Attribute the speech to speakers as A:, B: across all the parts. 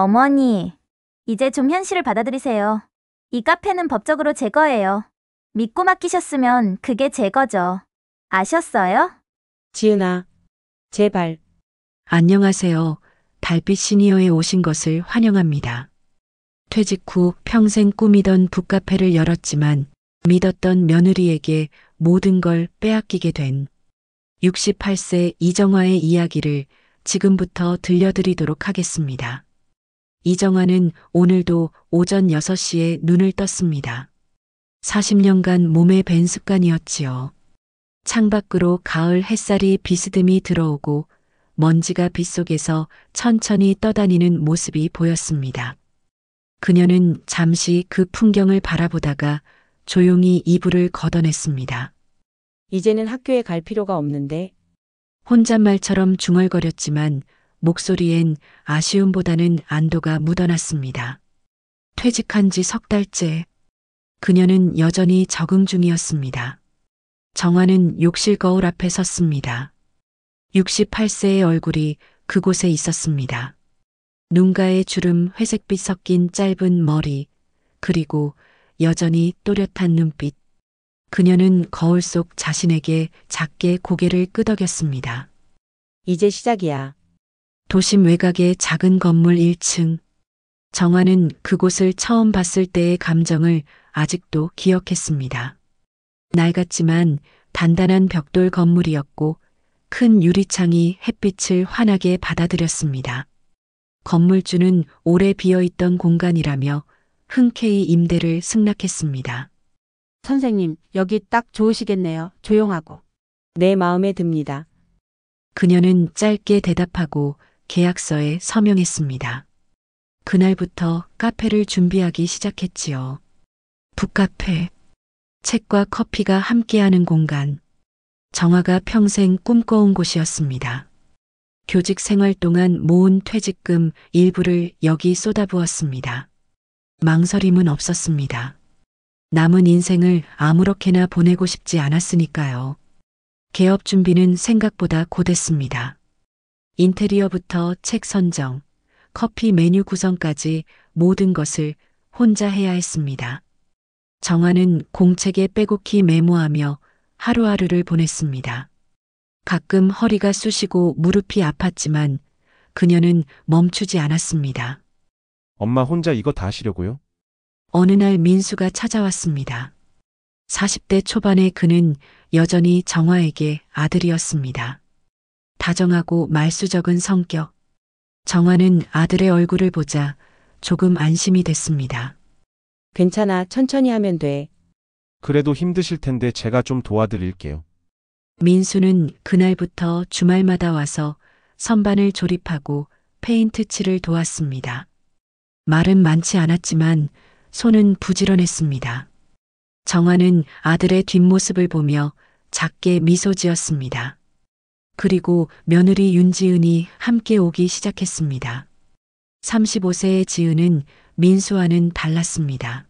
A: 어머니, 이제 좀 현실을 받아들이세요. 이 카페는 법적으로 제 거예요. 믿고 맡기셨으면 그게 제 거죠. 아셨어요?
B: 지은아, 제발.
C: 안녕하세요. 달빛 시니어에 오신 것을 환영합니다. 퇴직 후 평생 꾸미던 북카페를 열었지만 믿었던 며느리에게 모든 걸 빼앗기게 된 68세 이정화의 이야기를 지금부터 들려드리도록 하겠습니다. 이정화는 오늘도 오전 6시에 눈을 떴습니다. 40년간 몸에 밴 습관이었지요. 창밖으로 가을 햇살이 비스듬히 들어오고 먼지가 빗속에서 천천히 떠다니는 모습이 보였습니다. 그녀는 잠시 그 풍경을 바라보다가 조용히 이불을 걷어냈습니다.
B: 이제는 학교에 갈 필요가 없는데.
C: 혼잣말처럼 중얼거렸지만 목소리엔 아쉬움보다는 안도가 묻어났습니다. 퇴직한 지 3달째. 그녀는 여전히 적응 중이었습니다. 정화는 욕실 거울 앞에 섰습니다. 68세의 얼굴이 그곳에 있었습니다. 눈가에 주름 회색빛 섞인 짧은 머리, 그리고 여전히 또렷한 눈빛. 그녀는 거울 속 자신에게 작게 고개를 끄덕였습니다.
B: 이제 시작이야.
C: 도심 외곽의 작은 건물 1층. 정화는 그곳을 처음 봤을 때의 감정을 아직도 기억했습니다. 낡았지만 단단한 벽돌 건물이었고 큰 유리창이 햇빛을 환하게 받아들였습니다. 건물주는 오래 비어있던 공간이라며 흔쾌히 임대를 승낙했습니다.
D: 선생님, 여기 딱 좋으시겠네요. 조용하고.
B: 내 마음에 듭니다.
C: 그녀는 짧게 대답하고 계약서에 서명했습니다. 그날부터 카페를 준비하기 시작했지요. 북카페. 책과 커피가 함께하는 공간. 정화가 평생 꿈꿔온 곳이었습니다. 교직 생활 동안 모은 퇴직금 일부를 여기 쏟아부었습니다. 망설임은 없었습니다. 남은 인생을 아무렇게나 보내고 싶지 않았으니까요. 개업 준비는 생각보다 고됐습니다. 인테리어부터 책 선정, 커피 메뉴 구성까지 모든 것을 혼자 해야 했습니다. 정화는 공책에 빼곡히 메모하며 하루하루를 보냈습니다. 가끔 허리가 쑤시고 무릎이 아팠지만 그녀는 멈추지 않았습니다.
E: 엄마 혼자 이거 다 하시려고요?
C: 어느 날 민수가 찾아왔습니다. 40대 초반의 그는 여전히 정화에게 아들이었습니다. 다정하고 말수적은 성격. 정화는 아들의 얼굴을 보자 조금 안심이 됐습니다.
B: 괜찮아, 천천히 하면 돼.
E: 그래도 힘드실 텐데 제가 좀 도와드릴게요.
C: 민수는 그날부터 주말마다 와서 선반을 조립하고 페인트 칠을 도왔습니다. 말은 많지 않았지만 손은 부지런했습니다. 정화는 아들의 뒷모습을 보며 작게 미소 지었습니다. 그리고 며느리 윤지은이 함께 오기 시작했습니다. 35세의 지은은 민수와는 달랐습니다.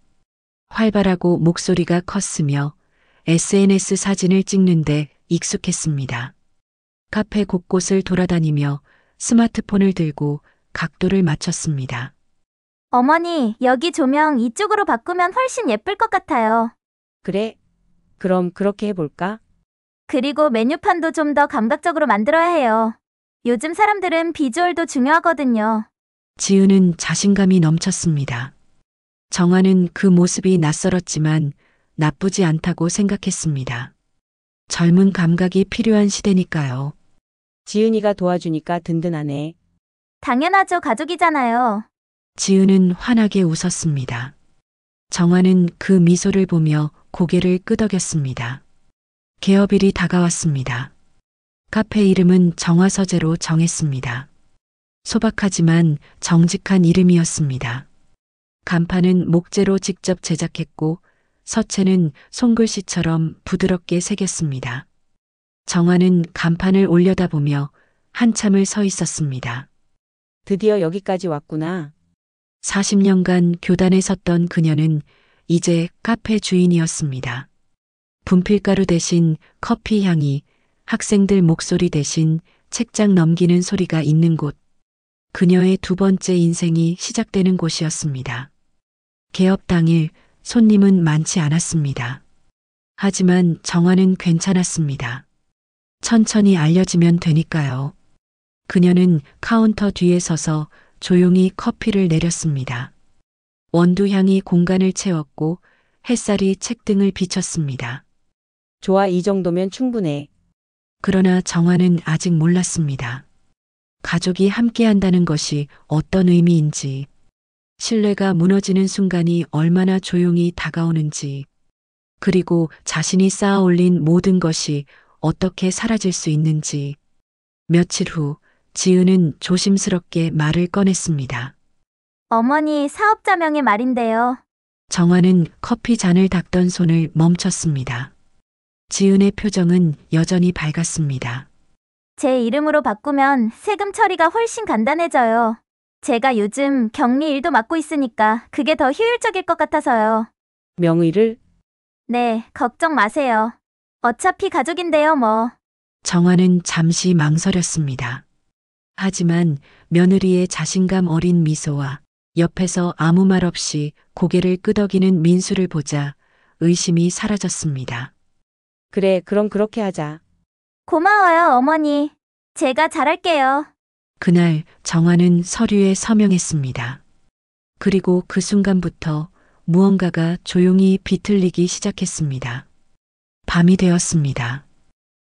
C: 활발하고 목소리가 컸으며 SNS 사진을 찍는데 익숙했습니다. 카페 곳곳을 돌아다니며 스마트폰을 들고 각도를 맞췄습니다.
A: 어머니, 여기 조명 이쪽으로 바꾸면 훨씬 예쁠 것 같아요.
B: 그래? 그럼 그렇게 해볼까?
A: 그리고 메뉴판도 좀 더 감각적으로 만들어야 해요. 요즘 사람들은 비주얼도 중요하거든요.
C: 지은은 자신감이 넘쳤습니다. 정화는 그 모습이 낯설었지만 나쁘지 않다고 생각했습니다. 젊은 감각이 필요한 시대니까요.
B: 지은이가 도와주니까 든든하네.
A: 당연하죠, 가족이잖아요.
C: 지은은 환하게 웃었습니다. 정화는 그 미소를 보며 고개를 끄덕였습니다. 개업일이 다가왔습니다. 카페 이름은 정화서재로 정했습니다. 소박하지만 정직한 이름이었습니다. 간판은 목재로 직접 제작했고 서체는 손글씨처럼 부드럽게 새겼습니다. 정화는 간판을 올려다보며 한참을 서 있었습니다.
B: 드디어 여기까지 왔구나.
C: 40년간 교단에 섰던 그녀는 이제 카페 주인이었습니다. 분필가루 대신 커피 향이, 학생들 목소리 대신 책장 넘기는 소리가 있는 곳. 그녀의 두 번째 인생이 시작되는 곳이었습니다. 개업 당일 손님은 많지 않았습니다. 하지만 정화는 괜찮았습니다. 천천히 알려지면 되니까요. 그녀는 카운터 뒤에 서서 조용히 커피를 내렸습니다. 원두향이 공간을 채웠고 햇살이 책등을 비쳤습니다.
B: 좋아, 이 정도면 충분해.
C: 그러나 정화는 아직 몰랐습니다. 가족이 함께한다는 것이 어떤 의미인지, 신뢰가 무너지는 순간이 얼마나 조용히 다가오는지, 그리고 자신이 쌓아 올린 모든 것이 어떻게 사라질 수 있는지. 며칠 후 지은은 조심스럽게 말을 꺼냈습니다.
A: 어머니 사업자명의 말인데요.
C: 정화는 커피 잔을 닦던 손을 멈췄습니다. 지은의 표정은 여전히 밝았습니다.
A: 제 이름으로 바꾸면 세금 처리가 훨씬 간단해져요. 제가 요즘 격리 일도 맡고 있으니까 그게 더 효율적일 것 같아서요.
B: 명의를?
A: 네, 걱정 마세요. 어차피 가족인데요, 뭐.
C: 정화는 잠시 망설였습니다. 하지만 며느리의 자신감 어린 미소와 옆에서 아무 말 없이 고개를 끄덕이는 민수를 보자 의심이 사라졌습니다.
B: 그래, 그럼 그렇게 하자.
A: 고마워요, 어머니. 제가 잘할게요.
C: 그날 정화는 서류에 서명했습니다. 그리고 그 순간부터 무언가가 조용히 비틀리기 시작했습니다. 밤이 되었습니다.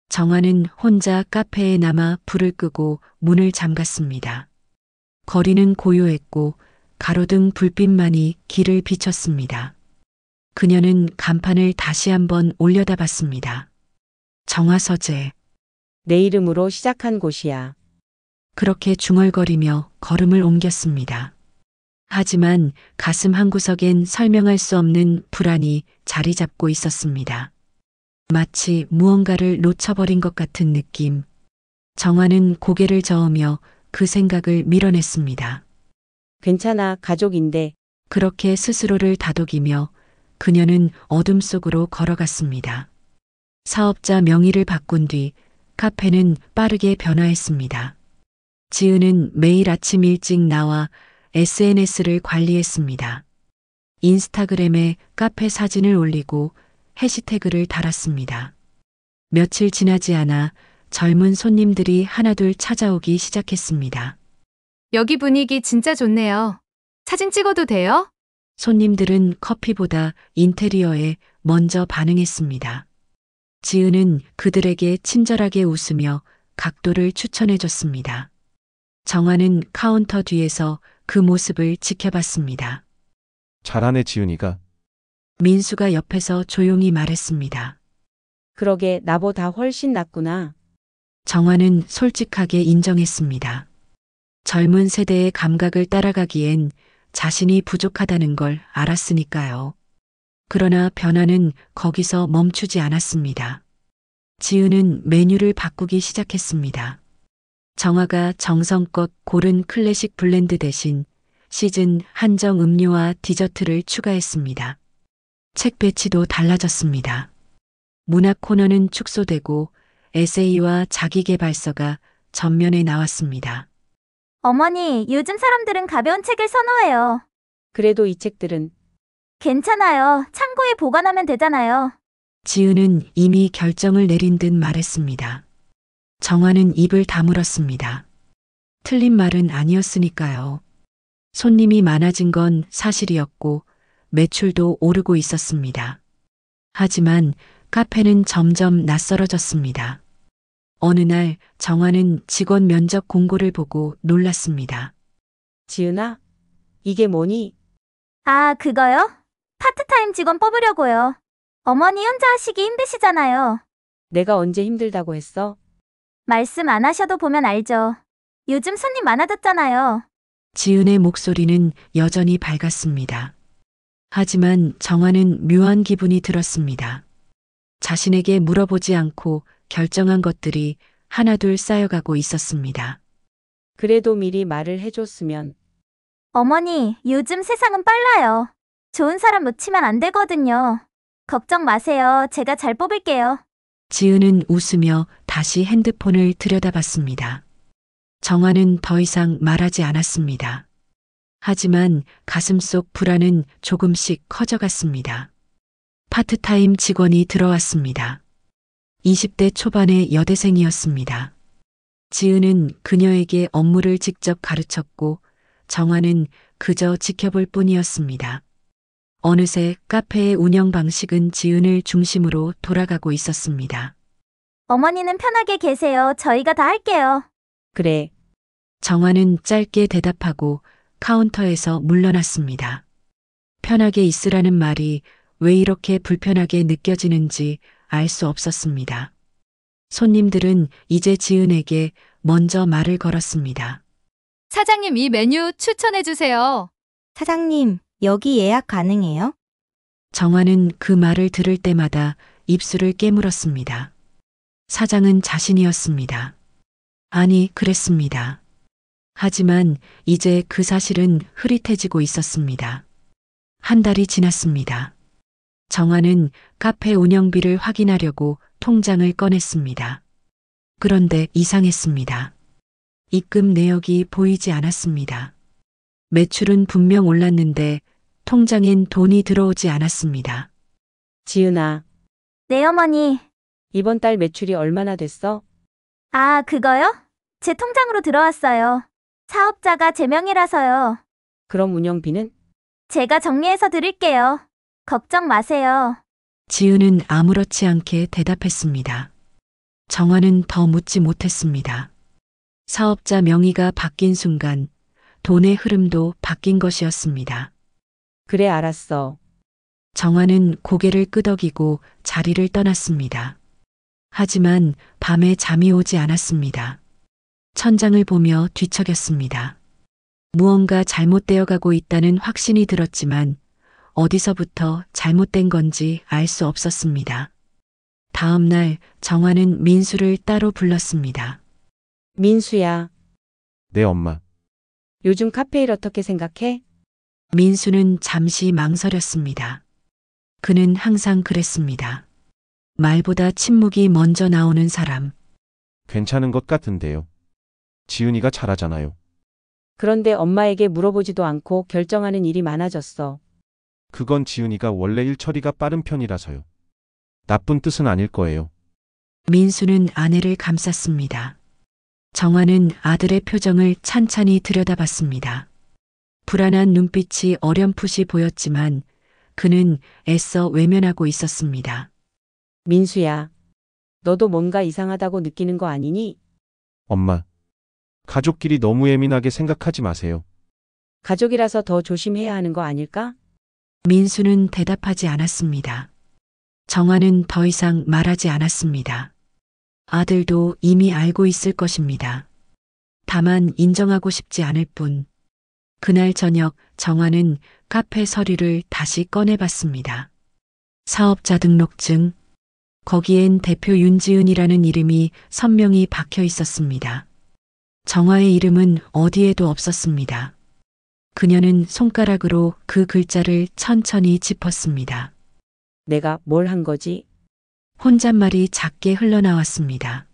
C: 정화는 혼자 카페에 남아 불을 끄고 문을 잠갔습니다. 거리는 고요했고 가로등 불빛만이 길을 비췄습니다. 그녀는 간판을 다시 한번 올려다봤습니다. 정화서재.
B: 내 이름으로 시작한 곳이야.
C: 그렇게 중얼거리며 걸음을 옮겼습니다. 하지만 가슴 한구석엔 설명할 수 없는 불안이 자리 잡고 있었습니다. 마치 무언가를 놓쳐버린 것 같은 느낌. 정화는 고개를 저으며 그 생각을 밀어냈습니다.
B: 괜찮아, 가족인데.
C: 그렇게 스스로를 다독이며 그녀는 어둠 속으로 걸어갔습니다. 사업자 명의를 바꾼 뒤 카페는 빠르게 변화했습니다. 지은은 매일 아침 일찍 나와 SNS를 관리했습니다. 인스타그램에 카페 사진을 올리고 해시태그를 달았습니다. 며칠 지나지 않아 젊은 손님들이 하나둘 찾아오기 시작했습니다.
F: 여기 분위기 진짜 좋네요. 사진 찍어도 돼요?
C: 손님들은 커피보다 인테리어에 먼저 반응했습니다. 지은은 그들에게 친절하게 웃으며 각도를 추천해줬습니다. 정화는 카운터 뒤에서 그 모습을 지켜봤습니다.
E: 잘하네, 지은이가.
C: 민수가 옆에서 조용히 말했습니다.
B: 그러게, 나보다 훨씬 낫구나.
C: 정화는 솔직하게 인정했습니다. 젊은 세대의 감각을 따라가기엔 자신이 부족하다는 걸 알았으니까요. 그러나 변화는 거기서 멈추지 않았습니다. 지은은 메뉴를 바꾸기 시작했습니다. 정화가 정성껏 고른 클래식 블렌드 대신 시즌 한정 음료와 디저트를 추가했습니다. 책 배치도 달라졌습니다. 문학 코너는 축소되고 에세이와 자기계발서가 전면에 나왔습니다.
A: 어머니, 요즘 사람들은 가벼운 책을 선호해요.
B: 그래도 이 책들은
A: 괜찮아요. 창고에 보관하면 되잖아요.
C: 지은은 이미 결정을 내린 듯 말했습니다. 정화는 입을 다물었습니다. 틀린 말은 아니었으니까요. 손님이 많아진 건 사실이었고 매출도 오르고 있었습니다. 하지만 카페는 점점 낯설어졌습니다. 어느 날 정화는 직원 면접 공고를 보고 놀랐습니다.
B: 지은아? 이게 뭐니?
A: 아, 그거요? 파트타임 직원 뽑으려고요. 어머니 혼자 하시기 힘드시잖아요.
B: 내가 언제 힘들다고 했어?
A: 말씀 안 하셔도 보면 알죠. 요즘 손님 많아졌잖아요.
C: 지은의 목소리는 여전히 밝았습니다. 하지만 정화는 묘한 기분이 들었습니다. 자신에게 물어보지 않고 결정한 것들이 하나둘 쌓여가고 있었습니다.
B: 그래도 미리 말을 해줬으면.
A: 어머니, 요즘 세상은 빨라요. 좋은 사람 놓치면 안 되거든요. 걱정 마세요. 제가 잘 뽑을게요.
C: 지은은 웃으며 다시 핸드폰을 들여다봤습니다. 정화는 더 이상 말하지 않았습니다. 하지만 가슴속 불안은 조금씩 커져갔습니다. 파트타임 직원이 들어왔습니다. 20대 초반의 여대생이었습니다. 지은은 그녀에게 업무를 직접 가르쳤고 정화는 그저 지켜볼 뿐이었습니다. 어느새 카페의 운영 방식은 지은을 중심으로 돌아가고 있었습니다.
A: 어머니는 편하게 계세요. 저희가 다 할게요.
B: 그래.
C: 정화는 짧게 대답하고 카운터에서 물러났습니다. 편하게 있으라는 말이 왜 이렇게 불편하게 느껴지는지 알 수 없었습니다. 손님들은 이제 지은에게 먼저 말을 걸었습니다.
F: 사장님, 이 메뉴 추천해 주세요.
G: 사장님, 여기 예약 가능해요?
C: 정화는 그 말을 들을 때마다 입술을 깨물었습니다. 사장은 자신이었습니다. 아니, 그랬습니다. 하지만 이제 그 사실은 흐릿해지고 있었습니다. 한 달이 지났습니다. 정화는 카페 운영비를 확인하려고 통장을 꺼냈습니다. 그런데 이상했습니다. 입금 내역이 보이지 않았습니다. 매출은 분명 올랐는데 통장엔 돈이 들어오지 않았습니다.
B: 지은아,
A: 네, 어머니.
B: 이번 달 매출이 얼마나 됐어?
A: 아, 그거요? 제 통장으로 들어왔어요. 사업자가 제 명이라서요.
B: 그럼 운영비는?
A: 제가 정리해서 드릴게요. 걱정 마세요.
C: 지은은 아무렇지 않게 대답했습니다. 정화는 더 묻지 못했습니다. 사업자 명의가 바뀐 순간 돈의 흐름도 바뀐 것이었습니다.
B: 그래, 알았어.
C: 정화는 고개를 끄덕이고 자리를 떠났습니다. 하지만 밤에 잠이 오지 않았습니다. 천장을 보며 뒤척였습니다. 무언가 잘못되어 가고 있다는 확신이 들었지만 어디서부터 잘못된 건지 알 수 없었습니다. 다음 날 정화는 민수를 따로 불렀습니다.
B: 민수야,
E: 네, 엄마.
B: 요즘 카페 일 어떻게 생각해?
C: 민수는 잠시 망설였습니다. 그는 항상 그랬습니다. 말보다 침묵이 먼저 나오는 사람.
E: 괜찮은 것 같은데요. 지은이가 잘하잖아요.
B: 그런데 엄마에게 물어보지도 않고 결정하는 일이 많아졌어.
E: 그건 지은이가 원래 일 처리가 빠른 편이라서요. 나쁜 뜻은 아닐 거예요.
C: 민수는 아내를 감쌌습니다. 정화는 아들의 표정을 찬찬히 들여다봤습니다. 불안한 눈빛이 어렴풋이 보였지만 그는 애써 외면하고 있었습니다.
B: 민수야, 너도 뭔가 이상하다고 느끼는 거 아니니?
E: 엄마. 가족끼리 너무 예민하게 생각하지 마세요.
B: 가족이라서 더 조심해야 하는 거 아닐까?
C: 민수는 대답하지 않았습니다. 정화는 더 이상 말하지 않았습니다. 아들도 이미 알고 있을 것입니다. 다만 인정하고 싶지 않을 뿐. 그날 저녁 정화는 카페 서류를 다시 꺼내봤습니다. 사업자 등록증. 거기엔 대표 윤지은이라는 이름이 선명히 박혀 있었습니다. 정화의 이름은 어디에도 없었습니다. 그녀는 손가락으로 그 글자를 천천히 짚었습니다.
B: 내가 뭘 한 거지?
C: 혼잣말이 작게 흘러나왔습니다.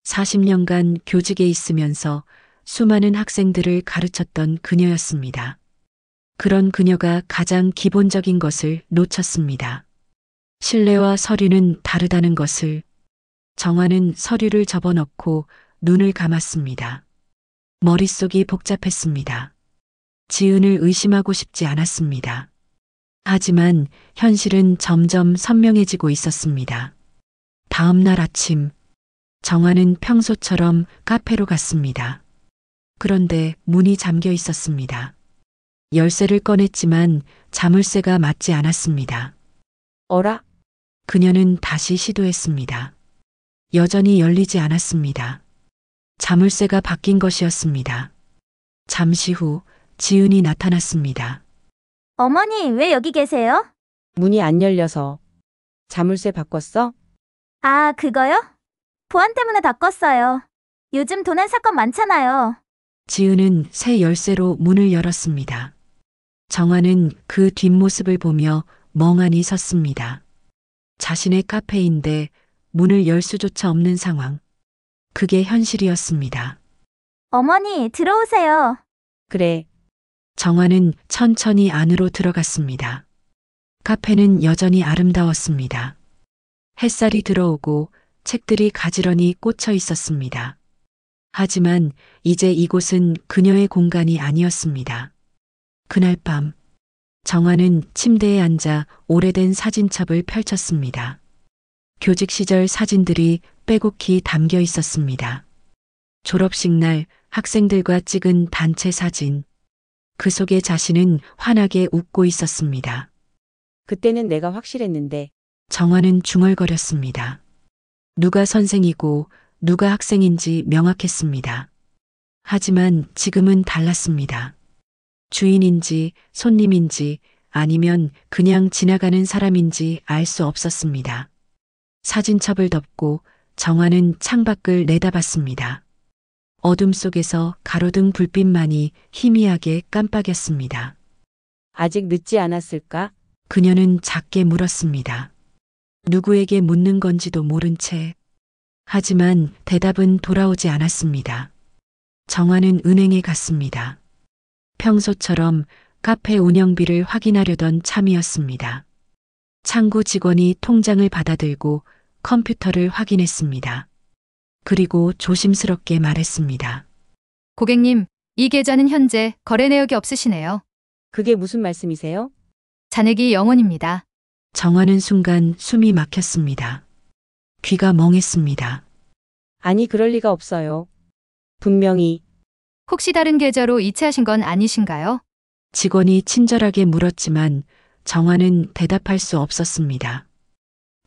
C: 40년간 교직에 있으면서 수많은 학생들을 가르쳤던 그녀였습니다. 그런 그녀가 가장 기본적인 것을 놓쳤습니다. 신뢰와 서류는 다르다는 것을. 정화는 서류를 접어넣고 눈을 감았습니다. 머릿속이 복잡했습니다. 지은을 의심하고 싶지 않았습니다. 하지만 현실은 점점 선명해지고 있었습니다. 다음 날 아침, 정화는 평소처럼 카페로 갔습니다. 그런데 문이 잠겨 있었습니다. 열쇠를 꺼냈지만 자물쇠가 맞지 않았습니다.
B: 어라?
C: 그녀는 다시 시도했습니다. 여전히 열리지 않았습니다. 자물쇠가 바뀐 것이었습니다. 잠시 후 지은이 나타났습니다.
A: 어머니, 왜 여기 계세요?
B: 문이 안 열려서. 자물쇠 바꿨어?
A: 아, 그거요? 보안 때문에 바꿨어요. 요즘 도난 사건 많잖아요.
C: 지은은 새 열쇠로 문을 열었습니다. 정화는 그 뒷모습을 보며 멍하니 섰습니다. 자신의 카페인데 문을 열 수조차 없는 상황. 그게 현실이었습니다.
A: 어머니, 들어오세요.
B: 그래.
C: 정화는 천천히 안으로 들어갔습니다. 카페는 여전히 아름다웠습니다. 햇살이 들어오고 책들이 가지런히 꽂혀 있었습니다. 하지만 이제 이곳은 그녀의 공간이 아니었습니다. 그날 밤, 정화는 침대에 앉아 오래된 사진첩을 펼쳤습니다. 교직 시절 사진들이 빼곡히 담겨 있었습니다. 졸업식 날 학생들과 찍은 단체 사진. 그 속에 자신은 환하게 웃고 있었습니다.
B: 그때는 내가 확실했는데
C: 정화는 중얼거렸습니다. 누가 선생이고 누가 학생인지 명확했습니다. 하지만 지금은 달랐습니다. 주인인지 손님인지 아니면 그냥 지나가는 사람인지 알 수 없었습니다. 사진첩을 덮고 정화는 창밖을 내다봤습니다. 어둠 속에서 가로등 불빛만이 희미하게 깜빡였습니다.
B: 아직 늦지 않았을까?
C: 그녀는 작게 물었습니다. 누구에게 묻는 건지도 모른 채. 하지만 대답은 돌아오지 않았습니다. 정화는 은행에 갔습니다. 평소처럼 카페 운영비를 확인하려던 참이었습니다. 창구 직원이 통장을 받아들고 컴퓨터를 확인했습니다. 그리고 조심스럽게 말했습니다.
F: 고객님, 이 계좌는 현재 거래 내역이 없으시네요.
B: 그게 무슨 말씀이세요?
F: 잔액이 0원입니다.
C: 정화는 순간 숨이 막혔습니다. 귀가 멍했습니다.
B: 아니, 그럴 리가 없어요. 분명히
F: 혹시 다른 계좌로 이체하신 건 아니신가요?
C: 직원이 친절하게 물었지만 정화는 대답할 수 없었습니다.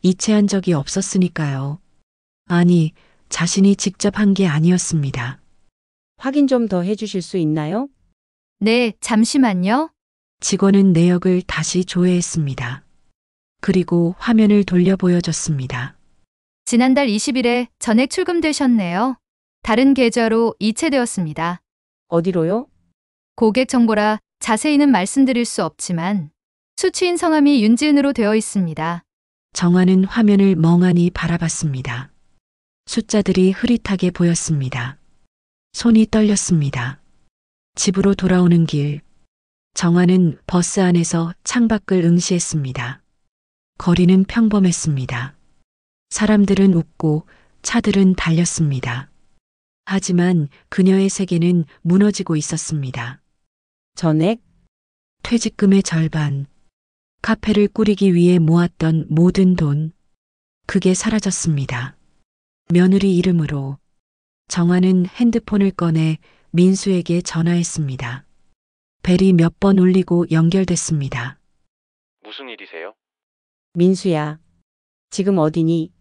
C: 이체한 적이 없었으니까요. 아니, 자신이 직접 한 게 아니었습니다.
B: 확인 좀 더 해주실 수 있나요?
F: 네, 잠시만요.
C: 직원은 내역을 다시 조회했습니다. 그리고 화면을 돌려 보여줬습니다.
F: 지난달 20일에 전액 출금되셨네요. 다른 계좌로 이체되었습니다.
B: 어디로요?
F: 고객 정보라 자세히는 말씀드릴 수 없지만 수취인 성함이 윤지은으로 되어 있습니다.
C: 정화는 화면을 멍하니 바라봤습니다. 숫자들이 흐릿하게 보였습니다. 손이 떨렸습니다. 집으로 돌아오는 길, 정화는 버스 안에서 창밖을 응시했습니다. 거리는 평범했습니다. 사람들은 웃고 차들은 달렸습니다. 하지만 그녀의 세계는 무너지고 있었습니다.
B: 전액?
C: 퇴직금의 절반, 카페를 꾸리기 위해 모았던 모든 돈, 그게 사라졌습니다. 며느리 이름으로 정화는 핸드폰을 꺼내 민수에게 전화했습니다. 벨이 몇 번 울리고 연결됐습니다.
E: 무슨 일이세요?
B: 민수야. 지금 어디니?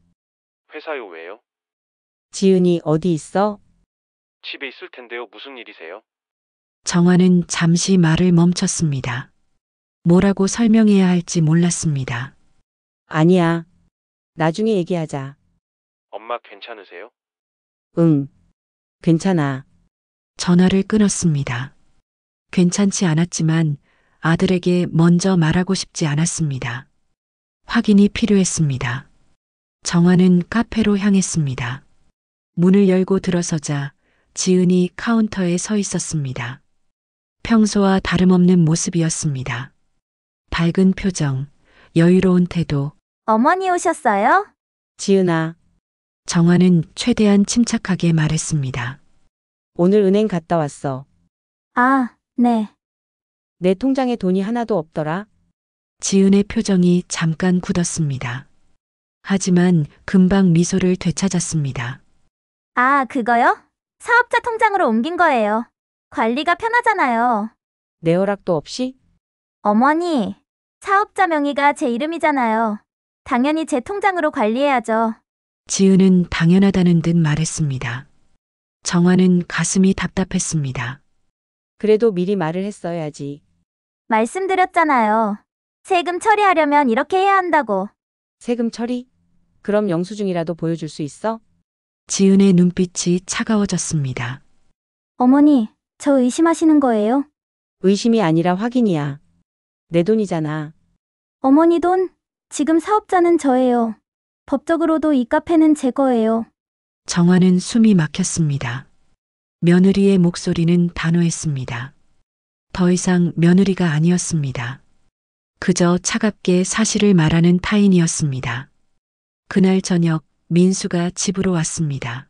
E: 회사요, 왜요?
B: 지은이 어디 있어?
E: 집에 있을 텐데요. 무슨 일이세요?
C: 정화는 잠시 말을 멈췄습니다. 뭐라고 설명해야 할지 몰랐습니다.
B: 아니야. 나중에 얘기하자.
E: 엄마 괜찮으세요?
B: 응. 괜찮아.
C: 전화를 끊었습니다. 괜찮지 않았지만 아들에게 먼저 말하고 싶지 않았습니다. 확인이 필요했습니다. 정화는 카페로 향했습니다. 문을 열고 들어서자 지은이 카운터에 서 있었습니다. 평소와 다름없는 모습이었습니다. 밝은 표정, 여유로운 태도,
A: 어머니 오셨어요?
B: 지은아,
C: 정화는 최대한 침착하게 말했습니다.
B: 오늘 은행 갔다 왔어.
A: 아, 네.
B: 내 통장에 돈이 하나도 없더라.
C: 지은의 표정이 잠깐 굳었습니다. 하지만 금방 미소를 되찾았습니다.
A: 아, 그거요? 사업자 통장으로 옮긴 거예요. 관리가 편하잖아요.
B: 내 허락도 없이?
A: 어머니, 사업자 명의가 제 이름이잖아요. 당연히 제 통장으로 관리해야죠.
C: 지은은 당연하다는 듯 말했습니다. 정화는 가슴이 답답했습니다.
B: 그래도 미리 말을 했어야지.
A: 말씀드렸잖아요. 세금 처리하려면 이렇게 해야 한다고.
B: 세금 처리? 그럼 영수증이라도 보여줄 수 있어?
C: 지은의 눈빛이 차가워졌습니다.
A: 어머니, 저 의심하시는 거예요?
B: 의심이 아니라 확인이야. 내 돈이잖아.
A: 어머니 돈? 지금 사업자는 저예요. 법적으로도 이 카페는 제 거예요.
C: 정화는 숨이 막혔습니다. 며느리의 목소리는 단호했습니다. 더 이상 며느리가 아니었습니다. 그저 차갑게 사실을 말하는 타인이었습니다. 그날 저녁 민수가 집으로 왔습니다.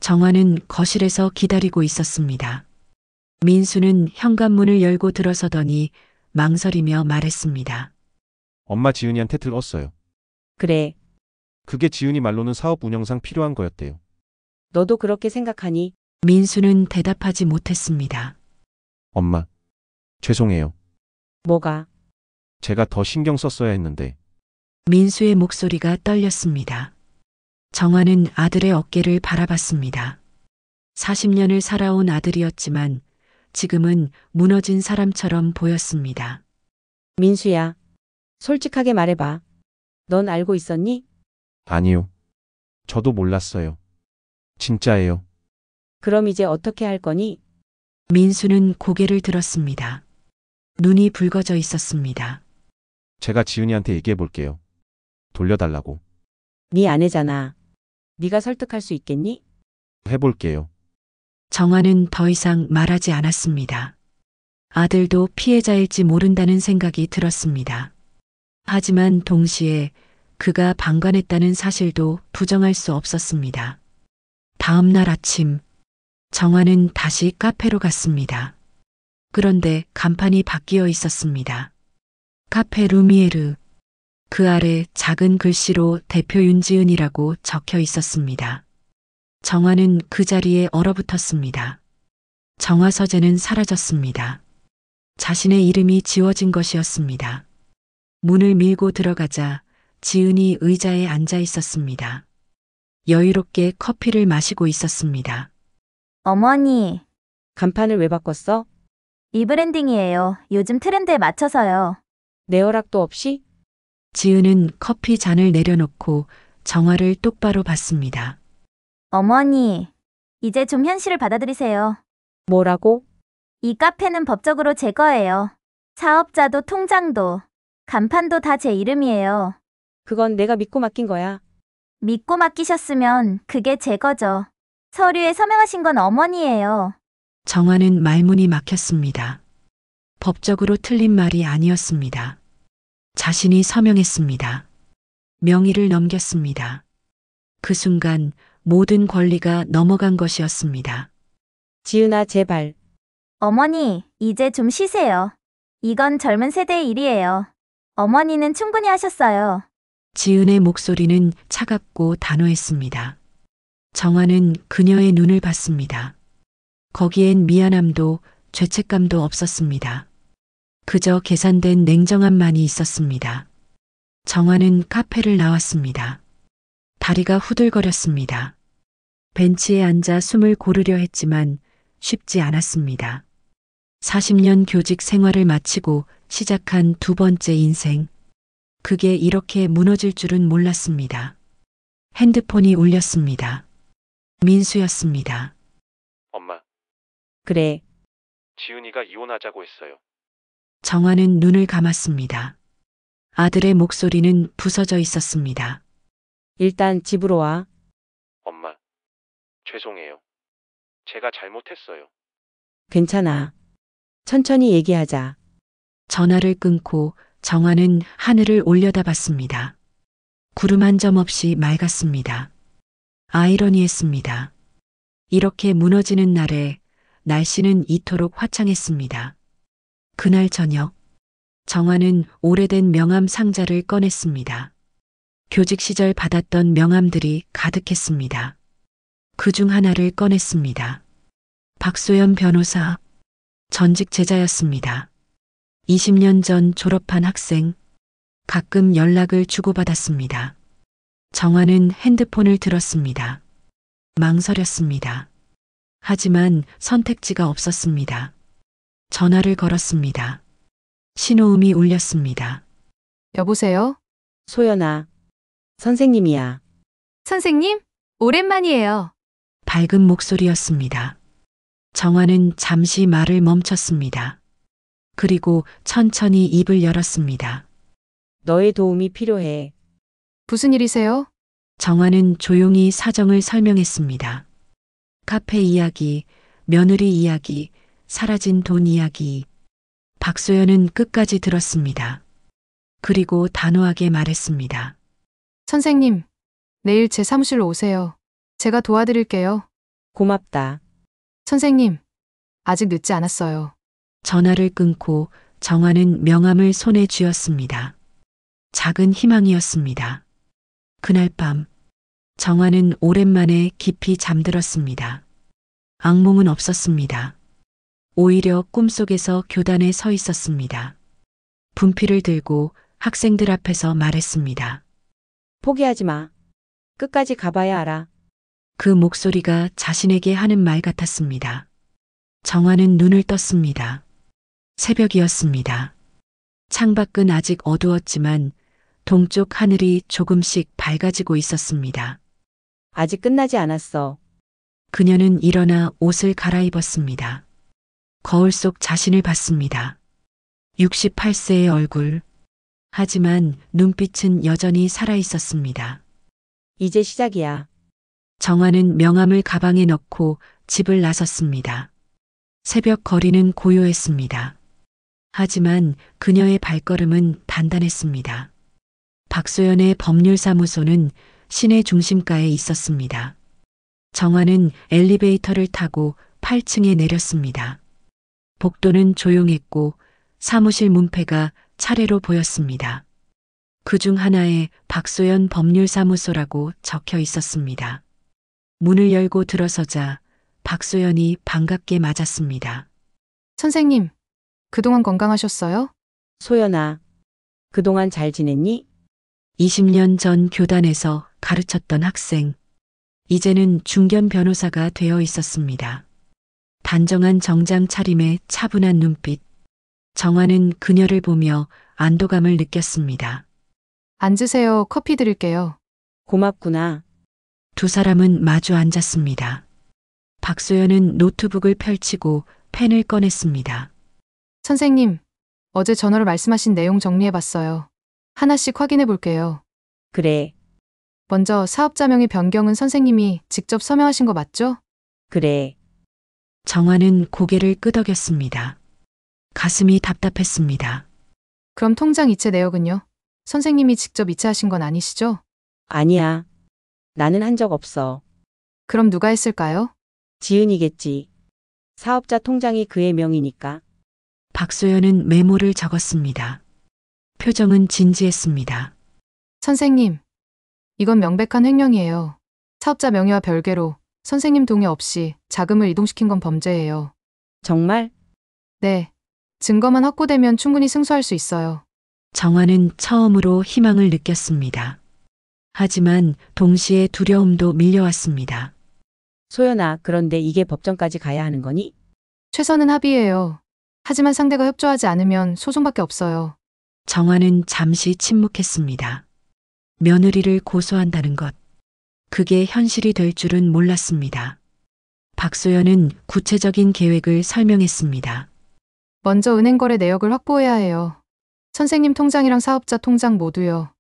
C: 정화는 거실에서 기다리고 있었습니다. 민수는 현관문을 열고 들어서더니 망설이며 말했습니다.
E: 엄마 지은이한테 들었어요.
B: 그래,
E: 그게 지은이 말로는 사업 운영상 필요한 거였대요.
B: 너도 그렇게 생각하니?
C: 민수는 대답하지 못했습니다.
E: 엄마, 죄송해요.
B: 뭐가?
E: 제가 더 신경 썼어야 했는데.
C: 민수의 목소리가 떨렸습니다. 정화는 아들의 어깨를 바라봤습니다. 40년을 살아온 아들이었지만 지금은 무너진 사람처럼 보였습니다.
B: 민수야, 솔직하게 말해봐. 넌 알고 있었니?
E: 아니요. 저도 몰랐어요. 진짜예요.
B: 그럼 이제 어떻게 할 거니?
C: 민수는 고개를 들었습니다. 눈이 붉어져 있었습니다.
E: 제가 지은이한테 얘기해 볼게요. 돌려달라고.
B: 네 아내잖아. 네가 설득할 수 있겠니?
E: 해볼게요.
C: 정화는 더 이상 말하지 않았습니다. 아들도 피해자일지 모른다는 생각이 들었습니다. 하지만 동시에 그가 방관했다는 사실도 부정할 수 없었습니다. 다음 날 아침, 정화는 다시 카페로 갔습니다. 그런데 간판이 바뀌어 있었습니다. 카페 루미에르. 그 아래 작은 글씨로 대표 윤지은이라고 적혀 있었습니다. 정화는 그 자리에 얼어붙었습니다. 정화 서재는 사라졌습니다. 자신의 이름이 지워진 것이었습니다. 문을 밀고 들어가자 지은이 의자에 앉아 있었습니다. 여유롭게 커피를 마시고 있었습니다.
A: 어머니,
B: 간판을 왜 바꿨어?
A: 리브랜딩이에요. 요즘 트렌드에 맞춰서요.
B: 내 허락도 없이?
C: 지은은 커피 잔을 내려놓고 정화를 똑바로 봤습니다.
A: 어머니, 이제 좀 현실을 받아들이세요.
B: 뭐라고?
A: 이 카페는 법적으로 제 거예요. 사업자도 통장도, 간판도 다 제 이름이에요.
B: 그건 내가 믿고 맡긴 거야.
A: 믿고 맡기셨으면 그게 제 거죠. 서류에 서명하신 건 어머니예요.
C: 정화는 말문이 막혔습니다. 법적으로 틀린 말이 아니었습니다. 자신이 서명했습니다. 명의를 넘겼습니다. 그 순간 모든 권리가 넘어간 것이었습니다.
B: 지은아, 제발.
A: 어머니, 이제 좀 쉬세요. 이건 젊은 세대의 일이에요. 어머니는 충분히 하셨어요.
C: 지은의 목소리는 차갑고 단호했습니다. 정화는 그녀의 눈을 봤습니다. 거기엔 미안함도 죄책감도 없었습니다. 그저 계산된 냉정함만이 있었습니다. 정화는 카페를 나왔습니다. 다리가 후들거렸습니다. 벤치에 앉아 숨을 고르려 했지만 쉽지 않았습니다. 40년 교직 생활을 마치고 시작한 두 번째 인생. 그게 이렇게 무너질 줄은 몰랐습니다. 핸드폰이 울렸습니다. 민수였습니다.
E: 엄마,
B: 그래,
E: 지은이가 이혼하자고 했어요.
C: 정화는 눈을 감았습니다. 아들의 목소리는 부서져 있었습니다.
B: 일단 집으로 와.
E: 엄마, 죄송해요. 제가 잘못했어요.
B: 괜찮아. 천천히 얘기하자.
C: 전화를 끊고 정화는 하늘을 올려다봤습니다. 구름 한 점 없이 맑았습니다. 아이러니했습니다. 이렇게 무너지는 날에 날씨는 이토록 화창했습니다. 그날 저녁, 정화는 오래된 명함 상자를 꺼냈습니다. 교직 시절 받았던 명함들이 가득했습니다. 그 중 하나를 꺼냈습니다. 박소연 변호사, 전직 제자였습니다. 20년 전 졸업한 학생, 가끔 연락을 주고받았습니다. 정화는 핸드폰을 들었습니다. 망설였습니다. 하지만 선택지가 없었습니다. 전화를 걸었습니다. 신호음이 울렸습니다.
F: 여보세요?
B: 소연아, 선생님이야.
F: 선생님? 오랜만이에요.
C: 밝은 목소리였습니다. 정화는 잠시 말을 멈췄습니다. 그리고 천천히 입을 열었습니다.
B: 너의 도움이 필요해.
F: 무슨 일이세요?
C: 정화는 조용히 사정을 설명했습니다. 카페 이야기, 며느리 이야기, 사라진 돈 이야기. 박소연은 끝까지 들었습니다. 그리고 단호하게 말했습니다.
F: 선생님, 내일 제 사무실로 오세요. 제가 도와드릴게요.
B: 고맙다.
F: 선생님, 아직 늦지 않았어요.
C: 전화를 끊고 정화는 명함을 손에 쥐었습니다. 작은 희망이었습니다. 그날 밤 정화는 오랜만에 깊이 잠들었습니다. 악몽은 없었습니다. 오히려 꿈속에서 교단에 서 있었습니다. 분필을 들고 학생들 앞에서 말했습니다.
B: 포기하지 마. 끝까지 가봐야 알아.
C: 그 목소리가 자신에게 하는 말 같았습니다. 정화는 눈을 떴습니다. 새벽이었습니다. 창밖은 아직 어두웠지만 동쪽 하늘이 조금씩 밝아지고 있었습니다.
B: 아직 끝나지 않았어.
C: 그녀는 일어나 옷을 갈아입었습니다. 거울 속 자신을 봤습니다. 68세의 얼굴. 하지만 눈빛은 여전히 살아 있었습니다.
B: 이제 시작이야.
C: 정화는 명함을 가방에 넣고 집을 나섰습니다. 새벽 거리는 고요했습니다. 하지만 그녀의 발걸음은 단단했습니다. 박소연의 법률사무소는 시내 중심가에 있었습니다. 정화는 엘리베이터를 타고 8층에 내렸습니다. 복도는 조용했고 사무실 문패가 차례로 보였습니다. 그중 하나에 박소연 법률사무소라고 적혀 있었습니다. 문을 열고 들어서자 박소연이 반갑게 맞았습니다.
F: 선생님, 그동안 건강하셨어요?
B: 소연아, 그동안 잘 지냈니?
C: 20년 전 교단에서 가르쳤던 학생. 이제는 중견 변호사가 되어 있었습니다. 단정한 정장 차림에 차분한 눈빛. 정화는 그녀를 보며 안도감을 느꼈습니다.
F: 앉으세요. 커피 드릴게요.
B: 고맙구나.
C: 두 사람은 마주 앉았습니다. 박소연은 노트북을 펼치고 펜을 꺼냈습니다.
F: 선생님, 어제 전화로 말씀하신 내용 정리해봤어요. 하나씩 확인해 볼게요.
B: 그래,
F: 먼저 사업자 명의 변경은 선생님이 직접 서명하신 거 맞죠?
B: 그래.
C: 정화는 고개를 끄덕였습니다. 가슴이 답답했습니다.
F: 그럼 통장 이체 내역은요? 선생님이 직접 이체하신 건 아니시죠?
B: 아니야. 나는 한 적 없어.
F: 그럼 누가 했을까요?
B: 지은이겠지. 사업자 통장이 그의 명이니까.
C: 박소연은 메모를 적었습니다. 표정은 진지했습니다.
F: 선생님, 이건 명백한 횡령이에요. 사업자 명의와 별개로 선생님 동의 없이 자금을 이동시킨 건 범죄예요.
B: 정말?
F: 네. 증거만 확보되면 충분히 승소할 수 있어요.
C: 정화는 처음으로 희망을 느꼈습니다. 하지만 동시에 두려움도 밀려왔습니다.
B: 소연아, 그런데 이게 법정까지 가야 하는 거니?
F: 최선은 합의예요. 하지만 상대가 협조하지 않으면 소송밖에 없어요.
C: 정화는 잠시 침묵했습니다. 며느리를 고소한다는 것. 그게 현실이 될 줄은 몰랐습니다. 박소연은 구체적인 계획을 설명했습니다.
F: 먼저 은행 거래 내역을 확보해야 해요. 선생님 통장이랑 사업자 통장 모두요.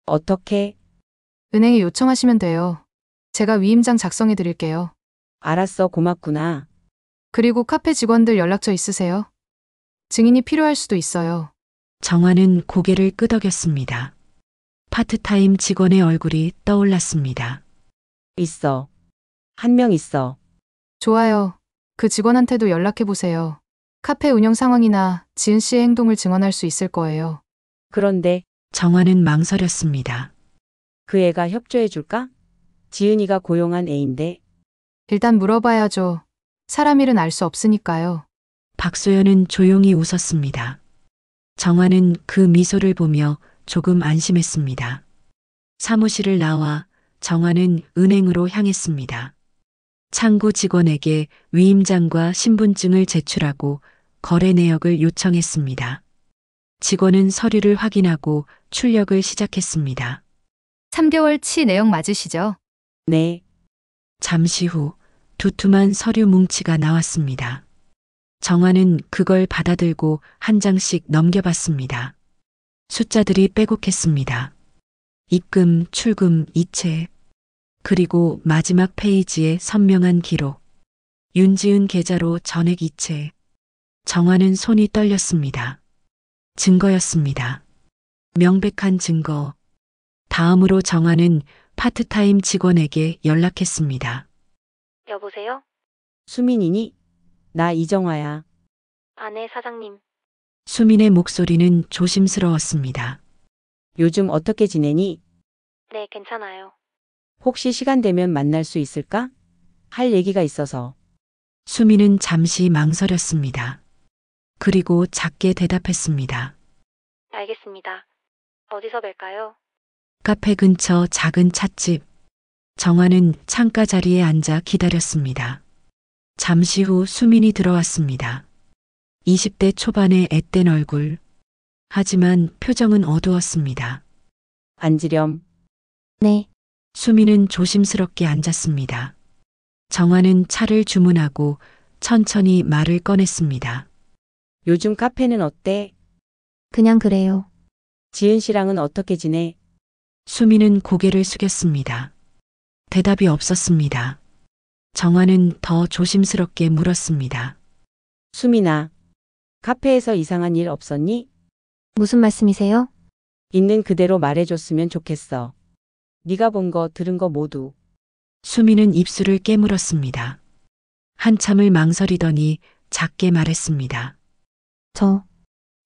B: 어떻게?
F: 은행에 요청하시면 돼요. 제가 위임장 작성해 드릴게요.
B: 알았어, 고맙구나.
F: 그리고 카페 직원들 연락처 있으세요? 증인이 필요할 수도 있어요.
C: 정화는 고개를 끄덕였습니다. 파트타임 직원의 얼굴이 떠올랐습니다.
B: 있어. 한 명 있어.
F: 좋아요. 그 직원한테도 연락해 보세요. 카페 운영 상황이나 지은 씨의 행동을 증언할 수 있을 거예요.
B: 그런데
C: 정화는 망설였습니다.
B: 그 애가 협조해 줄까? 지은이가 고용한 애인데.
F: 일단 물어봐야죠. 사람 일은 알 수 없으니까요.
C: 박소연은 조용히 웃었습니다. 정화는 그 미소를 보며 조금 안심했습니다. 사무실을 나와 정화는 은행으로 향했습니다. 창구 직원에게 위임장과 신분증을 제출하고 거래 내역을 요청했습니다. 직원은 서류를 확인하고 출력을 시작했습니다.
F: 3개월치 내역 맞으시죠?
B: 네,
C: 잠시 후 두툼한 서류 뭉치가 나왔습니다. 정화는 그걸 받아들고 한 장씩 넘겨봤습니다. 숫자들이 빼곡했습니다. 입금, 출금, 이체, 그리고 마지막 페이지에 선명한 기록. 윤지은 계좌로 전액 이체. 정화는 손이 떨렸습니다. 증거였습니다. 명백한 증거. 다음으로 정화는 파트타임 직원에게 연락했습니다.
H: 여보세요?
B: 수민이니? 나 이정화야.
H: 아네, 사장님.
C: 수민의 목소리는 조심스러웠습니다.
B: 요즘 어떻게 지내니?
H: 네, 괜찮아요.
B: 혹시 시간 되면 만날 수 있을까? 할 얘기가 있어서.
C: 수민은 잠시 망설였습니다. 그리고 작게 대답했습니다.
H: 알겠습니다. 어디서 뵐까요?
C: 카페 근처 작은 찻집. 정화는 창가 자리에 앉아 기다렸습니다. 잠시 후 수민이 들어왔습니다. 20대 초반의 앳된 얼굴. 하지만 표정은 어두웠습니다.
B: 앉으렴.
H: 네.
C: 수민은 조심스럽게 앉았습니다. 정화는 차를 주문하고 천천히 말을 꺼냈습니다.
B: 요즘 카페는 어때?
H: 그냥 그래요.
B: 지은 씨랑은 어떻게 지내?
C: 수민은 고개를 숙였습니다. 대답이 없었습니다. 정화는 더 조심스럽게 물었습니다.
B: 수민아, 카페에서 이상한 일 없었니?
H: 무슨 말씀이세요?
B: 있는 그대로 말해줬으면 좋겠어. 네가 본 거 들은 거 모두.
C: 수민은 입술을 깨물었습니다. 한참을 망설이더니 작게 말했습니다.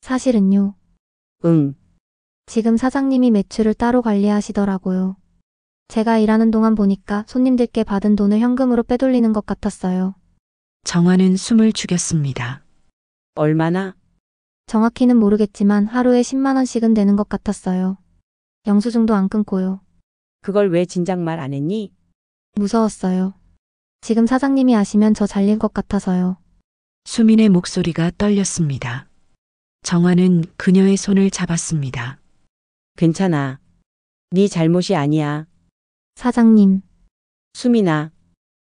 H: 사실은요.
B: 응.
H: 지금 사장님이 매출을 따로 관리하시더라고요. 제가 일하는 동안 보니까 손님들께 받은 돈을 현금으로 빼돌리는 것 같았어요.
C: 정화는 숨을 죽였습니다.
B: 얼마나?
H: 정확히는 모르겠지만 하루에 10만 원씩은 되는 것 같았어요. 영수증도 안 끊고요.
B: 그걸 왜 진작 말 안 했니?
H: 무서웠어요. 지금 사장님이 아시면 저 잘릴 것 같아서요.
C: 수민의 목소리가 떨렸습니다. 정화는 그녀의 손을 잡았습니다.
B: 괜찮아. 네 잘못이 아니야.
H: 사장님,
B: 수민아,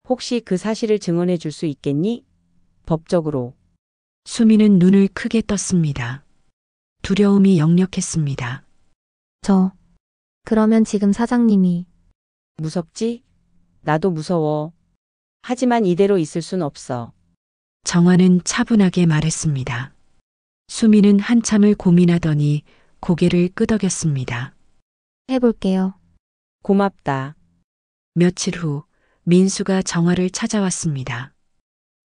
B: 혹시 그 사실을 증언해 줄 수 있겠니? 법적으로.
C: 수민은 눈을 크게 떴습니다. 두려움이 역력했습니다.
H: 그러면 지금 사장님이
B: 무섭지? 나도 무서워. 하지만 이대로 있을 순 없어.
C: 정화는 차분하게 말했습니다. 수민은 한참을 고민하더니 고개를 끄덕였습니다.
H: 해볼게요.
B: 고맙다.
C: 며칠 후 민수가 정화를 찾아왔습니다.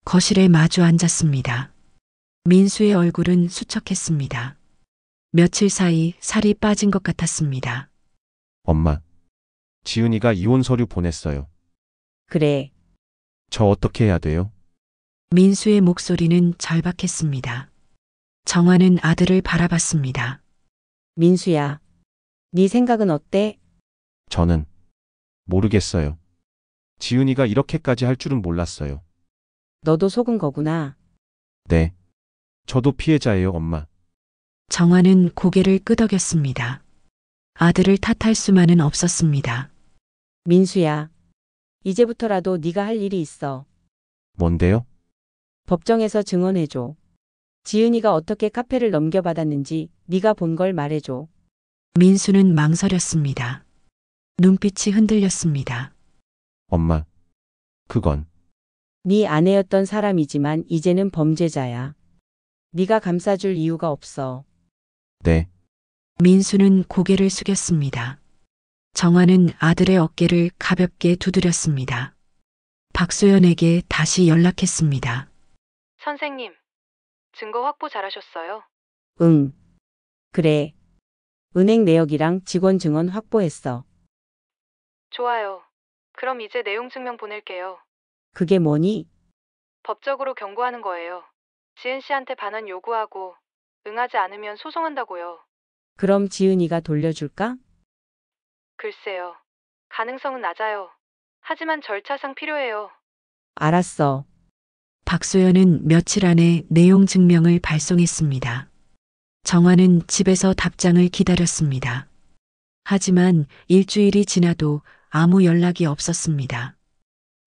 C: 거실에 마주 앉았습니다. 민수의 얼굴은 수척했습니다. 며칠 사이 살이 빠진 것 같았습니다.
E: 엄마. 지은이가 이혼 서류 보냈어요.
B: 그래.
E: 저 어떻게 해야 돼요?
C: 민수의 목소리는 절박했습니다. 정화는 아들을 바라봤습니다.
B: 민수야, 네 생각은 어때?
E: 저는 모르겠어요. 지은이가 이렇게까지 할 줄은 몰랐어요.
B: 너도 속은 거구나.
E: 네. 저도 피해자예요, 엄마.
C: 정화는 고개를 끄덕였습니다. 아들을 탓할 수만은 없었습니다.
B: 민수야, 이제부터라도 네가 할 일이 있어.
E: 뭔데요?
B: 법정에서 증언해줘. 지은이가 어떻게 카페를 넘겨받았는지 네가 본 걸 말해줘.
C: 민수는 망설였습니다. 눈빛이 흔들렸습니다.
E: 엄마. 그건
B: 네 아내였던 사람이지만 이제는 범죄자야. 네가 감싸줄 이유가 없어.
E: 네.
C: 민수는 고개를 숙였습니다. 정화는 아들의 어깨를 가볍게 두드렸습니다. 박소연에게 다시 연락했습니다.
F: 선생님, 증거 확보 잘하셨어요?
B: 응. 그래. 은행 내역이랑 직원 증언 확보했어.
F: 좋아요. 그럼 이제 내용 증명 보낼게요.
B: 그게 뭐니?
F: 법적으로 경고하는 거예요. 지은 씨한테 반환 요구하고 응하지 않으면 소송한다고요.
B: 그럼 지은이가 돌려줄까?
F: 글쎄요. 가능성은 낮아요. 하지만 절차상 필요해요.
B: 알았어.
C: 박소연은 며칠 안에 내용 증명을 발송했습니다. 정화는 집에서 답장을 기다렸습니다. 하지만 일주일이 지나도 아무 연락이 없었습니다.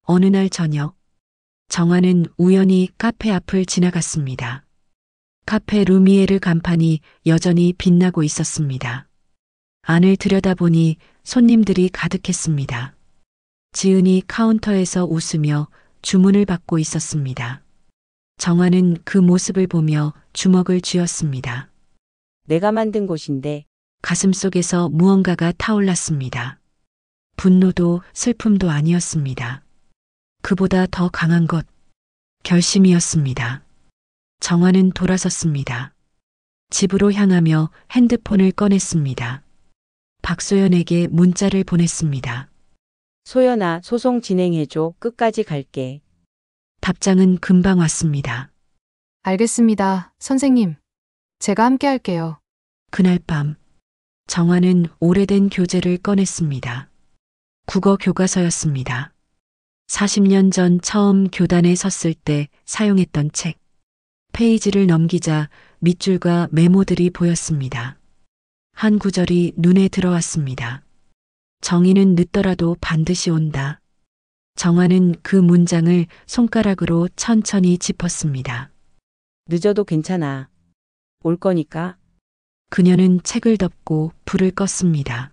C: 어느 날 저녁, 정화는 우연히 카페 앞을 지나갔습니다. 카페 루미에르 간판이 여전히 빛나고 있었습니다. 안을 들여다보니 손님들이 가득했습니다. 지은이 카운터에서 웃으며 주문을 받고 있었습니다. 정화는 그 모습을 보며 주먹을 쥐었습니다.
B: 내가 만든 곳인데
C: 가슴속에서 무언가가 타올랐습니다. 분노도 슬픔도 아니었습니다. 그보다 더 강한 것, 결심이었습니다. 정화는 돌아섰습니다. 집으로 향하며 핸드폰을 꺼냈습니다. 박소연에게 문자를 보냈습니다.
B: 소연아, 소송 진행해줘. 끝까지 갈게.
C: 답장은 금방 왔습니다.
F: 알겠습니다, 선생님. 제가 함께 할게요.
C: 그날 밤 정화는 오래된 교재를 꺼냈습니다. 국어 교과서였습니다. 40년 전 처음 교단에 섰을 때 사용했던 책. 페이지를 넘기자 밑줄과 메모들이 보였습니다. 한 구절이 눈에 들어왔습니다. 정의는 늦더라도 반드시 온다. 정화는 그 문장을 손가락으로 천천히 짚었습니다.
B: 늦어도 괜찮아. 올 거니까.
C: 그녀는 책을 덮고 불을 껐습니다.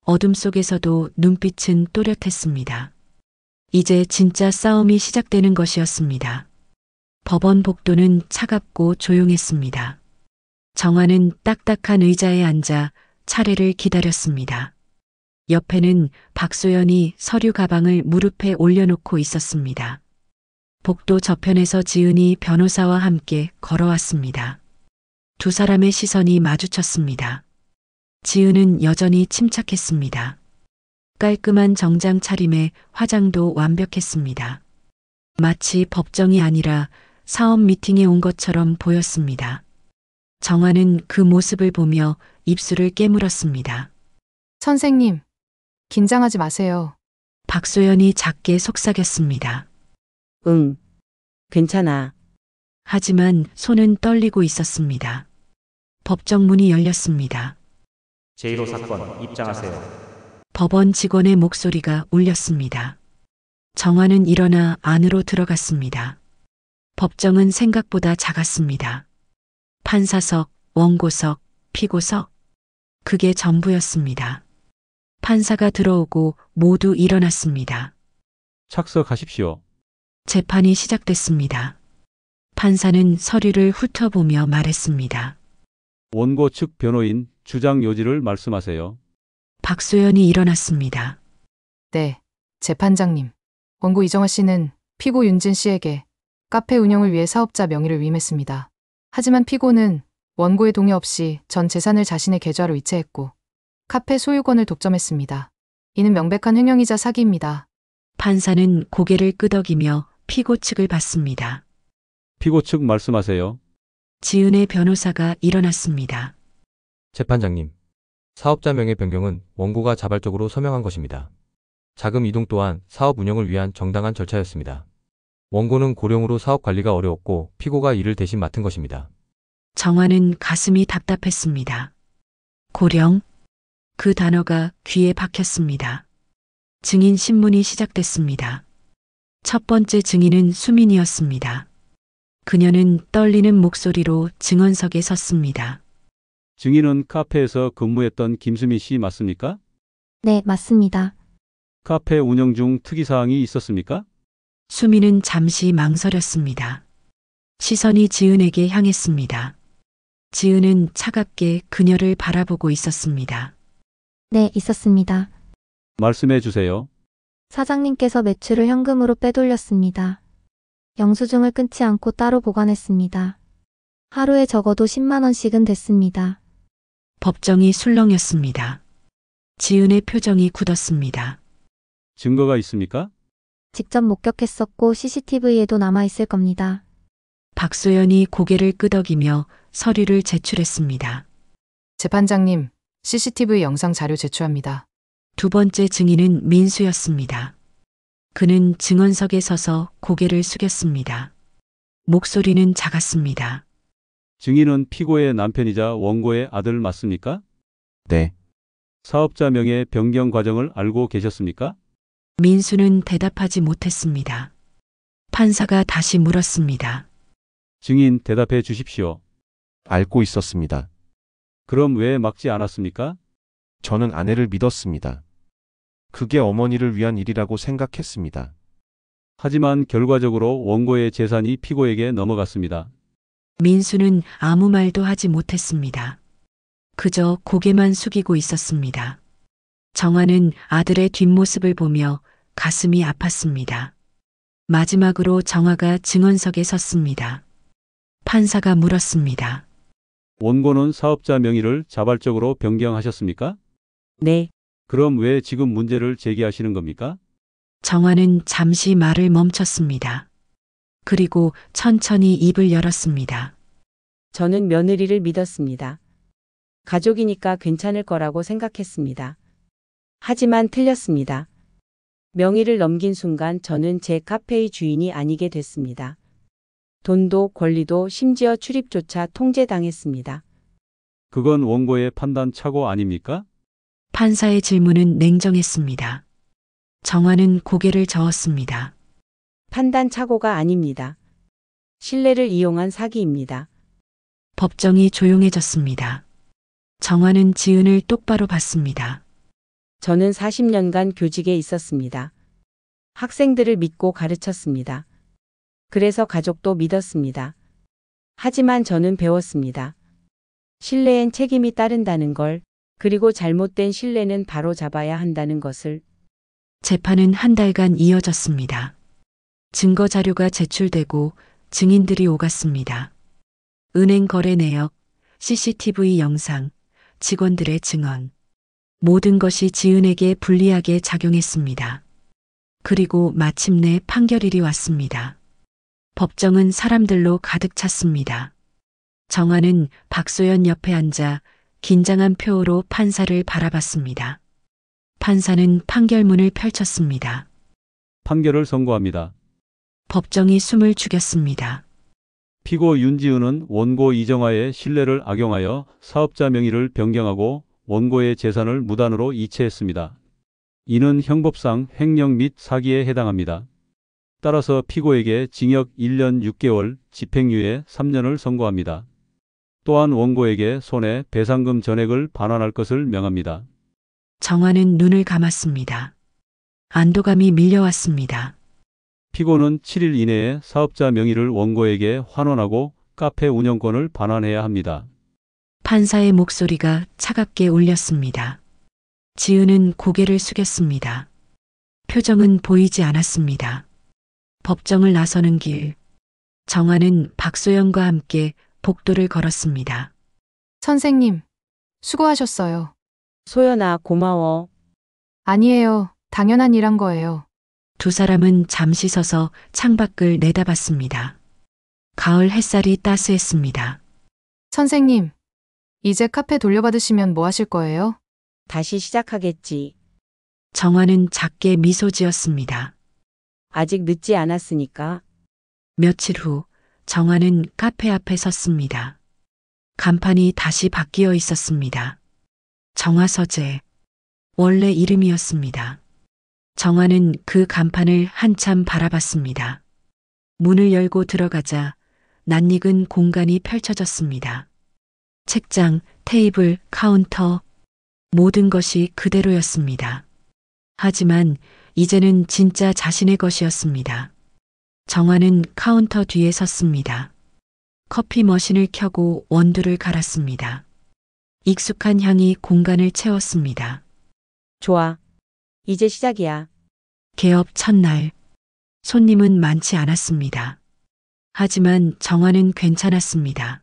C: 어둠 속에서도 눈빛은 또렷했습니다. 이제 진짜 싸움이 시작되는 것이었습니다. 법원 복도는 차갑고 조용했습니다. 정화는 딱딱한 의자에 앉아 차례를 기다렸습니다. 옆에는 박소연이 서류 가방을 무릎에 올려놓고 있었습니다. 복도 저편에서 지은이 변호사와 함께 걸어왔습니다. 두 사람의 시선이 마주쳤습니다. 지은은 여전히 침착했습니다. 깔끔한 정장 차림에 화장도 완벽했습니다. 마치 법정이 아니라 사업 미팅에 온 것처럼 보였습니다. 정화는 그 모습을 보며 입술을 깨물었습니다.
F: 선생님, 긴장하지 마세요.
C: 박소연이 작게 속삭였습니다.
B: 응. 괜찮아.
C: 하지만 손은 떨리고 있었습니다. 법정 문이 열렸습니다.
I: 제1호 사건 입장하세요.
C: 법원 직원의 목소리가 울렸습니다. 정화는 일어나 안으로 들어갔습니다. 법정은 생각보다 작았습니다. 판사석, 원고석, 피고석. 그게 전부였습니다. 판사가 들어오고 모두 일어났습니다.
E: 착석하십시오.
C: 재판이 시작됐습니다. 판사는 서류를 훑어보며 말했습니다.
J: 원고 측 변호인 주장 요지를 말씀하세요.
C: 박소연이 일어났습니다.
F: 네, 재판장님. 원고 이정화 씨는 피고 윤진 씨에게 카페 운영을 위해 사업자 명의를 위임했습니다. 하지만 피고는 원고의 동의 없이 전 재산을 자신의 계좌로 이체했고 카페 소유권을 독점했습니다. 이는 명백한 횡령이자 사기입니다.
C: 판사는 고개를 끄덕이며 피고 측을 봤습니다.
J: 피고 측 말씀하세요.
C: 지은의 변호사가 일어났습니다.
K: 재판장님, 사업자 명의 변경은 원고가 자발적으로 서명한 것입니다. 자금 이동 또한 사업 운영을 위한 정당한 절차였습니다. 원고는 고령으로 사업 관리가 어려웠고 피고가 이를 대신 맡은 것입니다.
C: 정화는 가슴이 답답했습니다. 고령? 그 단어가 귀에 박혔습니다. 증인 신문이 시작됐습니다. 첫 번째 증인은 수민이었습니다. 그녀는 떨리는 목소리로 증언석에 섰습니다.
J: 증인은 카페에서 근무했던 김수민 씨 맞습니까?
H: 네, 맞습니다.
J: 카페 운영 중 특이사항이 있었습니까?
C: 수민은 잠시 망설였습니다. 시선이 지은에게 향했습니다. 지은은 차갑게 그녀를 바라보고 있었습니다.
H: 네, 있었습니다.
J: 말씀해 주세요.
H: 사장님께서 매출을 현금으로 빼돌렸습니다. 영수증을 끊지 않고 따로 보관했습니다. 하루에 적어도 10만 원씩은 됐습니다.
C: 법정이 술렁였습니다. 지은의 표정이 굳었습니다.
J: 증거가 있습니까?
H: 직접 목격했었고 CCTV에도 남아있을 겁니다.
C: 박소연이 고개를 끄덕이며 서류를 제출했습니다.
F: 재판장님, CCTV 영상 자료 제출합니다.
C: 두 번째 증인은 민수였습니다. 그는 증언석에 서서 고개를 숙였습니다. 목소리는 작았습니다.
J: 증인은 피고의 남편이자 원고의 아들 맞습니까?
E: 네.
J: 사업자 명의 변경 과정을 알고 계셨습니까?
C: 민수는 대답하지 못했습니다. 판사가 다시 물었습니다.
J: 증인 대답해 주십시오.
E: 알고 있었습니다.
J: 그럼 왜 막지 않았습니까?
E: 저는 아내를 믿었습니다. 그게 어머니를 위한 일이라고 생각했습니다.
J: 하지만 결과적으로 원고의 재산이 피고에게 넘어갔습니다.
C: 민수는 아무 말도 하지 못했습니다. 그저 고개만 숙이고 있었습니다. 정화는 아들의 뒷모습을 보며 가슴이 아팠습니다. 마지막으로 정화가 증언석에 섰습니다. 판사가 물었습니다.
J: 원고는 사업자 명의를 자발적으로 변경하셨습니까?
B: 네,
J: 그럼 왜 지금 문제를 제기하시는 겁니까?
C: 정화는 잠시 말을 멈췄습니다. 그리고 천천히 입을 열었습니다.
B: 저는 며느리를 믿었습니다. 가족이니까 괜찮을 거라고 생각했습니다. 하지만 틀렸습니다. 명의를 넘긴 순간 저는 제 카페의 주인이 아니게 됐습니다. 돈도 권리도 심지어 출입조차 통제당했습니다.
J: 그건 원고의 판단 착오 아닙니까?
C: 판사의 질문은 냉정했습니다. 정화는 고개를 저었습니다.
B: 판단 착오가 아닙니다. 신뢰를 이용한 사기입니다.
C: 법정이 조용해졌습니다. 정화는 지은을 똑바로 봤습니다.
B: 저는 40년간 교직에 있었습니다. 학생들을 믿고 가르쳤습니다. 그래서 가족도 믿었습니다. 하지만 저는 배웠습니다. 신뢰엔 책임이 따른다는 걸, 그리고 잘못된 신뢰는 바로 잡아야 한다는 것을.
C: 재판은 한 달간 이어졌습니다. 증거 자료가 제출되고 증인들이 오갔습니다. 은행 거래 내역, CCTV 영상, 직원들의 증언. 모든 것이 지은에게 불리하게 작용했습니다. 그리고 마침내 판결일이 왔습니다. 법정은 사람들로 가득 찼습니다. 정화는 박소연 옆에 앉아 긴장한 표로 판사를 바라봤습니다. 판사는 판결문을 펼쳤습니다.
J: 판결을 선고합니다.
C: 법정이 숨을 죽였습니다.
J: 피고 윤지은은 원고 이정화의 신뢰를 악용하여 사업자 명의를 변경하고 원고의 재산을 무단으로 이체했습니다. 이는 형법상 횡령 및 사기에 해당합니다. 따라서 피고에게 징역 1년 6개월, 집행유예 3년을 선고합니다. 또한 원고에게 손해 배상금 전액을 반환할 것을 명합니다.
C: 정화는 눈을 감았습니다. 안도감이 밀려왔습니다.
J: 피고는 7일 이내에 사업자 명의를 원고에게 환원하고 카페 운영권을 반환해야 합니다.
C: 판사의 목소리가 차갑게 울렸습니다. 지은은 고개를 숙였습니다. 표정은 보이지 않았습니다. 법정을 나서는 길. 정화는 박소연과 함께 복도를 걸었습니다.
F: 선생님, 수고하셨어요.
B: 소연아, 고마워.
F: 아니에요. 당연한 일한 거예요.
C: 두 사람은 잠시 서서 창밖을 내다봤습니다. 가을 햇살이 따스했습니다.
F: 선생님, 이제 카페 돌려받으시면 뭐 하실 거예요?
B: 다시 시작하겠지.
C: 정화는 작게 미소 지었습니다.
B: 아직 늦지 않았으니까.
C: 며칠 후 정화는 카페 앞에 섰습니다. 간판이 다시 바뀌어 있었습니다. 정화서재. 원래 이름이었습니다. 정화는 그 간판을 한참 바라봤습니다. 문을 열고 들어가자 낯익은 공간이 펼쳐졌습니다. 책장, 테이블, 카운터, 모든 것이 그대로였습니다. 하지만 이제는 진짜 자신의 것이었습니다. 정화는 카운터 뒤에 섰습니다. 커피 머신을 켜고 원두를 갈았습니다. 익숙한 향이 공간을 채웠습니다.
B: 좋아. 이제 시작이야.
C: 개업 첫날. 손님은 많지 않았습니다. 하지만 정화는 괜찮았습니다.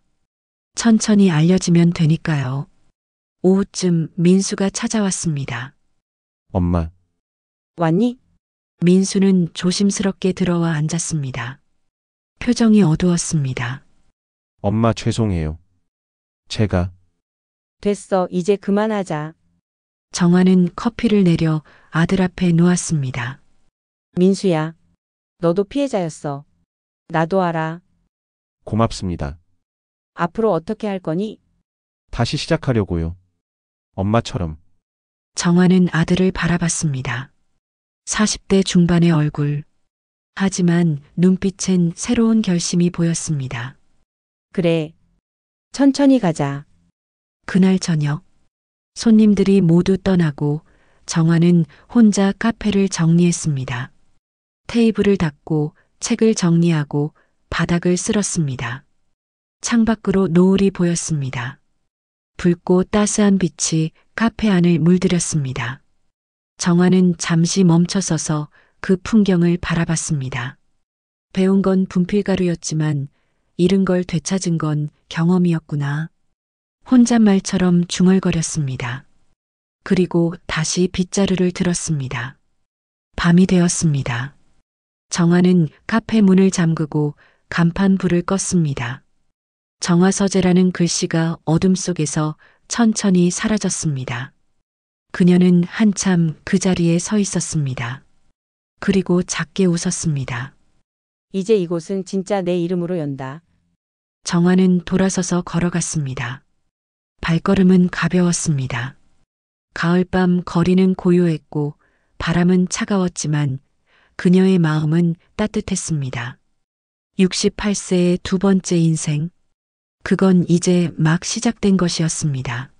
C: 천천히 알려지면 되니까요. 오후쯤 민수가 찾아왔습니다.
E: 엄마,
B: 왔니?
C: 민수는 조심스럽게 들어와 앉았습니다. 표정이 어두웠습니다.
E: 엄마 죄송해요. 제가
B: 됐어. 이제 그만하자.
C: 정화는 커피를 내려 아들 앞에 놓았습니다.
B: 민수야. 너도 피해자였어. 나도 알아.
E: 고맙습니다.
B: 앞으로 어떻게 할 거니?
E: 다시 시작하려고요. 엄마처럼.
C: 정화는 아들을 바라봤습니다. 40대 중반의 얼굴. 하지만 눈빛엔 새로운 결심이 보였습니다.
B: 그래. 천천히 가자.
C: 그날 저녁. 손님들이 모두 떠나고 정화는 혼자 카페를 정리했습니다. 테이블을 닦고 책을 정리하고 바닥을 쓸었습니다. 창밖으로 노을이 보였습니다. 붉고 따스한 빛이 카페 안을 물들였습니다. 정화는 잠시 멈춰서서 그 풍경을 바라봤습니다. 배운 건 분필가루였지만 잃은 걸 되찾은 건 경험이었구나. 혼잣말처럼 중얼거렸습니다. 그리고 다시 빗자루를 들었습니다. 밤이 되었습니다. 정화는 카페 문을 잠그고 간판 불을 껐습니다. 정화서재라는 글씨가 어둠 속에서 천천히 사라졌습니다. 그녀는 한참 그 자리에 서 있었습니다. 그리고 작게 웃었습니다.
B: 이제 이곳은 진짜 내 이름으로 연다.
C: 정화는 돌아서서 걸어갔습니다. 발걸음은 가벼웠습니다. 가을밤 거리는 고요했고 바람은 차가웠지만 그녀의 마음은 따뜻했습니다. 68세의 두 번째 인생. 그건 이제 막 시작된 것이었습니다.